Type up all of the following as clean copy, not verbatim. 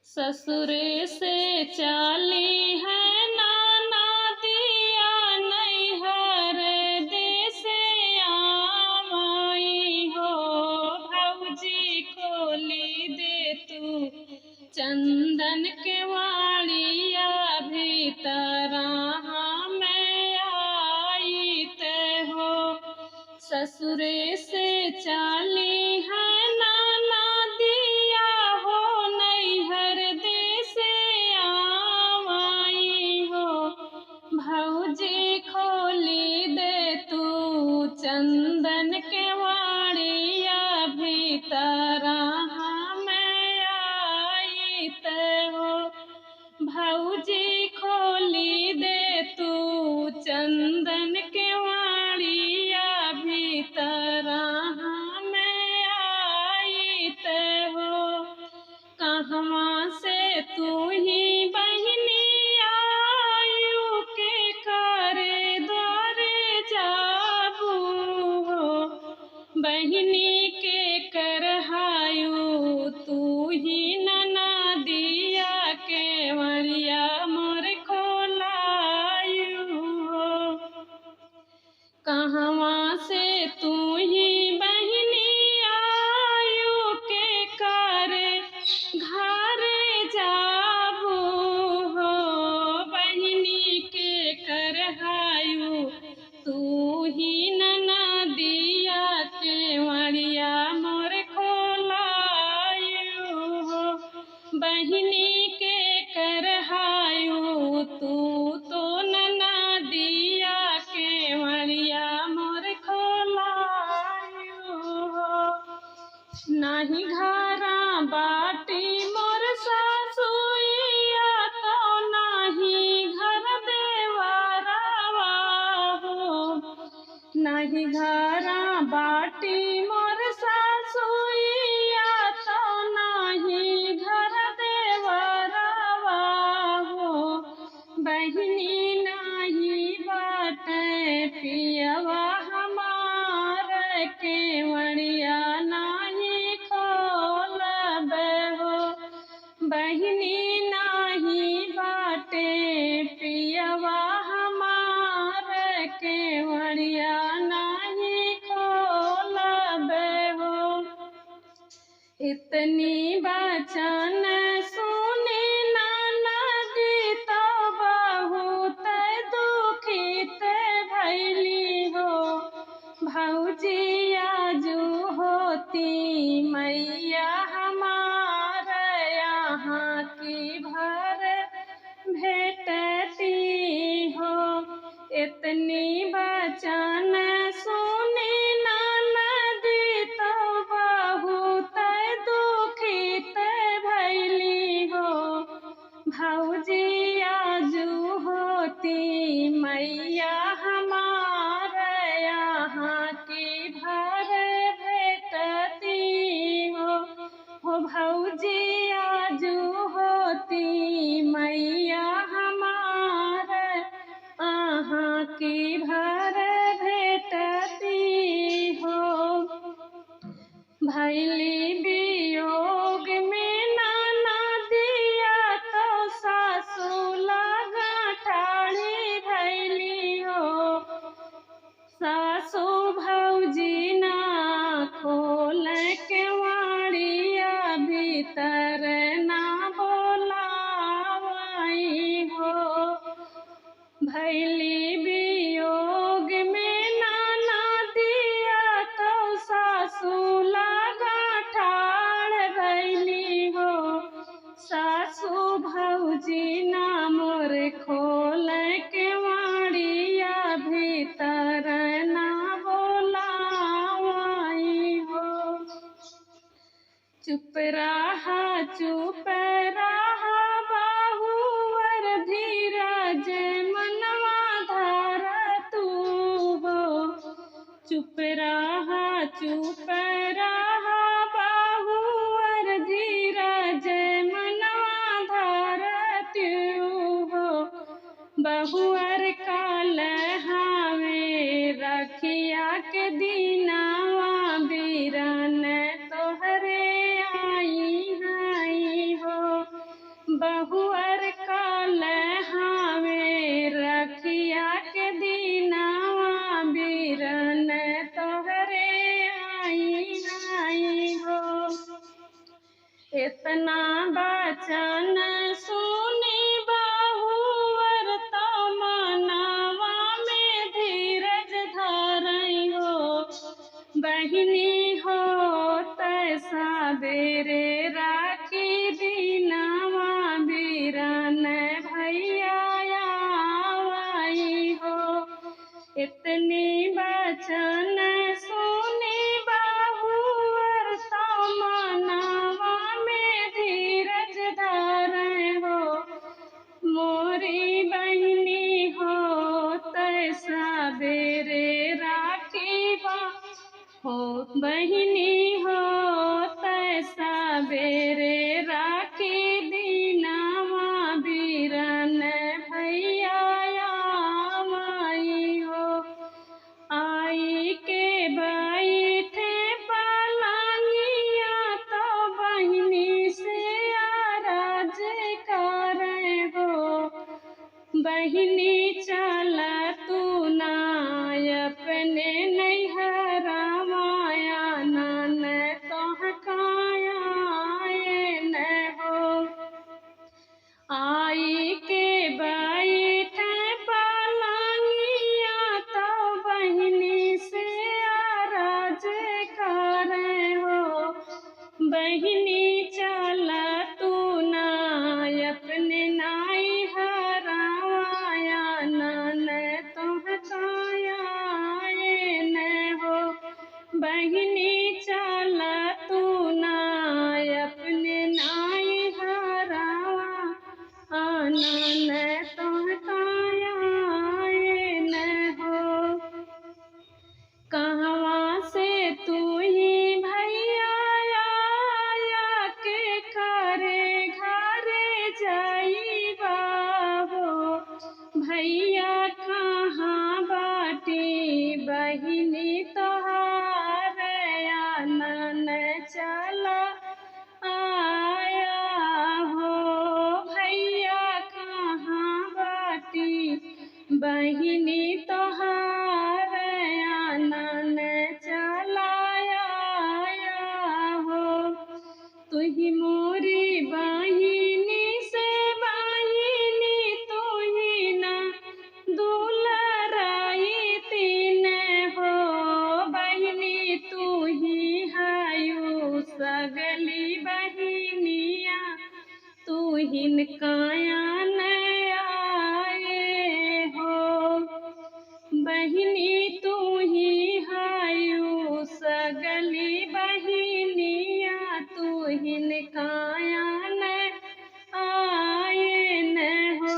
ससुरे से चाली है नाना दिया नैहर देसे आमाई हो। भौजी खोली दे तू चंदन के वाड़िया भीतरा मैं आई ते हो। ससुरे से चाली है नाना दिया हो नैहर देसे आमाई हो। भौजी खोली दे तू चंदन के वाड़िया भीतरा मैं आई ते हो। भौजी खोली दे तू चंदन के वाड़िया भीतरा मैं आई ते हो। कहवा से तू ही बहिनी आयु के करे द्वारे जाबू हो। बहिनी के करहायु तू ही नना दिया के वरिया मोर खोलायु हो। कहवा से तू ही बहिनी आयु के करे घरे जाबू हो। बहिनी के करहायु तू ही नना दिया के वरिया मोर खोलायु हो। बहिनी के करहायु तू तो नना दिया के वरिया मोर खोलायु हो। नाही घरा बाटी मोर सासुइया तो नाही घर देवरवा हो। नाही घरा बाटी मोर सासुइया तो नाही घर देवरवा हो। बहिनी नाही बाटे पियवा हमार के वड़िया नाही खोलबे हो। बहिनी नाही बाटे पियवा हमार के वड़िया नाही खोलबे हो। इतनी बचन सुनी नाना दी तो बहुत दुखित भैली हो। भौजी आजू होती मैया हमार यहाँ की भर भेटती हो। इतनी बचन सुनी नाना दी तो बहुत दुखित भैली हो। भौजी आजू होती मैया हमार यहाँ की भर भेटती हो। भौजी आजू होती मैया हमार यहाँ की भर भेटती हो। भैली वियोग में नाना दिया तो सासू लगा ठाड़ी भैली हो। सासू भौजी ना खोल के वाड़िया भीतर ना बोलावाई हो। भैली वियोग में नाना दिया तो सासू लगा ठाड़ भैली हो। सासू भौजी ना मोर खोल के वाड़िया भीतर ना बोलावाई हो। चुप रहा बाहुवर धीरज मनवा धर तू हो। चुप रहा बाहुवर धीरज मनवा धर तू हो। बहुअर काल हावे रखिया के दीनावा बीरन तोहरे आई हो। बहुअर काल हावे रखिया के दीनावा बीरन तोहरे आई आई हो। इतना बचन सुनी बहुअर तो मनावा में धीरज धरई हो। बहिनी हो तैसा बेरे राखी दीनावा बीरन भैया आई हो। इतनी बचन सुनी बहुअर तो मनावा में धीरज धरे हो। मोरी बहिनी हो तैसा बेरे राखी हो। बहिनी हो तैसा बेरे राखी दीनावा बीरन भैया आई हो। आई के बैठे पलंगिया तो बहिनी से आराज करे हो। बहिनी चल तू ना अपने नैहरा माया नन तोह काया न हो। आई के बैठे पलंगिया तो बहिनी से आराज करे हो। बहिनी चल तू ना अपने नैहरा माया नन तोह काया न हो। बहिनी चल तू ना अपने नैहरा नन तोह काया न हो। कहवा से तू ही भैया आया के करे घरे जाइबा हो। भैया कहाँ बाटी बहिनी तोहार नन चला आया हो। भैया कहाँ बाटी बहिनी तोहार नन चलाया हो। तुही मोरी बहिनी से बहिनी तुही ना दुलराई तीन हो। बहिनी तुही हायु सगली बहिनिया तुहिन काया न आए हो। बहिनी तुही हायु सगली बहिनिया तुहिन काया न आए न हो।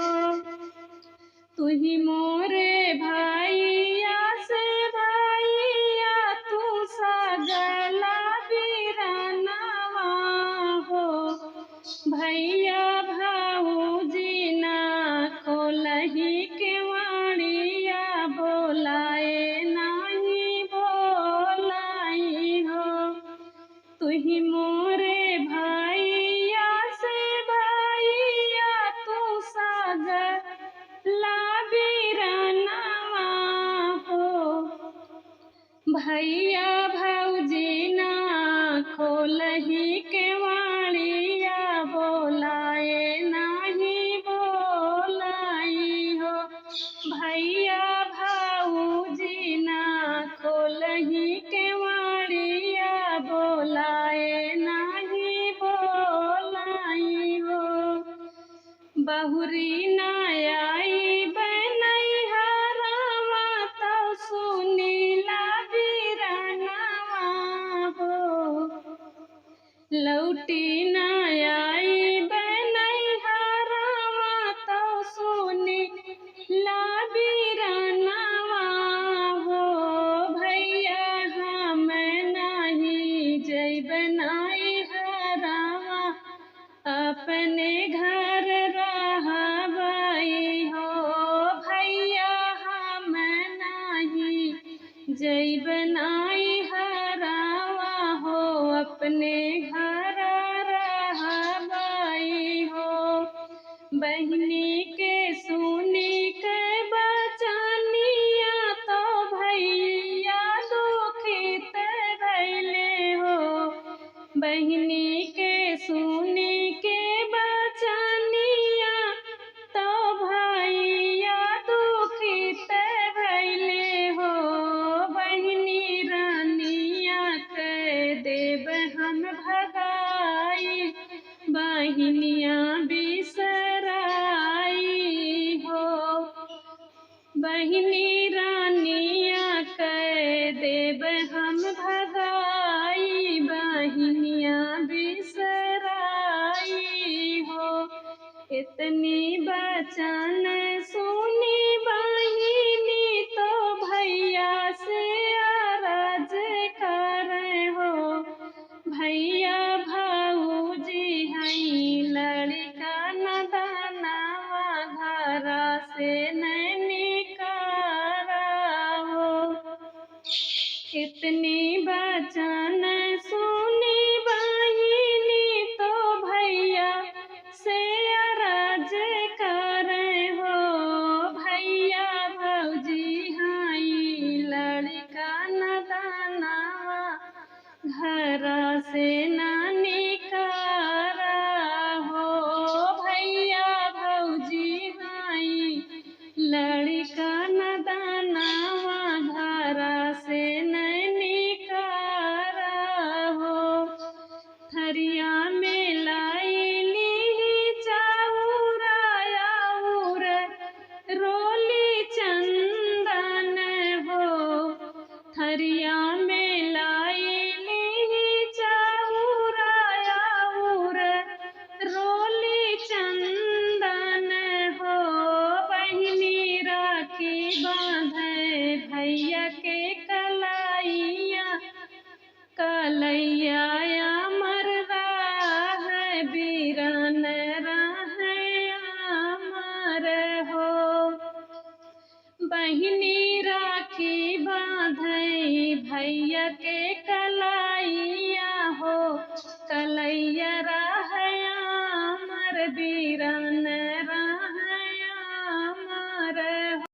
तुही मोरे भैया से भैया तू सगला बीरनवा हो। भैया भाऊजी ना खोलही केवाड़िया बोलाए नाही बोलाई हो। तुही मोरे भैया से भैया तू सगला बीरनवा हो। भैया भौजी ना खोलही केवाड़िया बोलाए नाही बोलाई हो। भैया भौजी ना खोलही केवाड़िया बोलाए नाही बोलाई हो। बहुरी ना आई बनैहरा तो सुनीला बीरनवा हो। लौटी ना आई बनैहरा तो सुनीला बीरनवा हो। भैया हम नहीं जैब नैहरा अपने घर रहबई हो। भैया हम नहीं जैब नैहरा हो। अपने घर रहबई हो। बहिनी के सुनी के बचनिया तो भैया दुखित भैले हो। बहिनी के सुनी के बचनिया तो भैया दुखित भैले हो। बहिनी रानिया के देव हम भगाई, बहिनिया बिसराई हो। बहिनी रानिया के देव हम भगाई, बहिनिया बिसराई हो। इतनी बचन सुनी बहिनी तो भैया से अरज करे हो। भैया भाऊजी हई लड़का नदानवा घरा से नहीं निकारा हो। इतनी बचन सुनी बहिनी तो भैया से अरज करे हो। भैया भौजी हई लड़का नदानवा घरा से ना निकारा हो। भैया भौजी हई लड़का नदानवा घरा से नहीं निकारा हो। थरिया में लाइली चाउराया उर रोली चंदन हो। थरिया में लाइली चाउराया उर रोली चंदन हो। बहिनी राखी बांधे भैया के कलाइया, कलैया अमर है बीरन रहे अमर हो। बहिनी राखी बांधे भैया के कलाई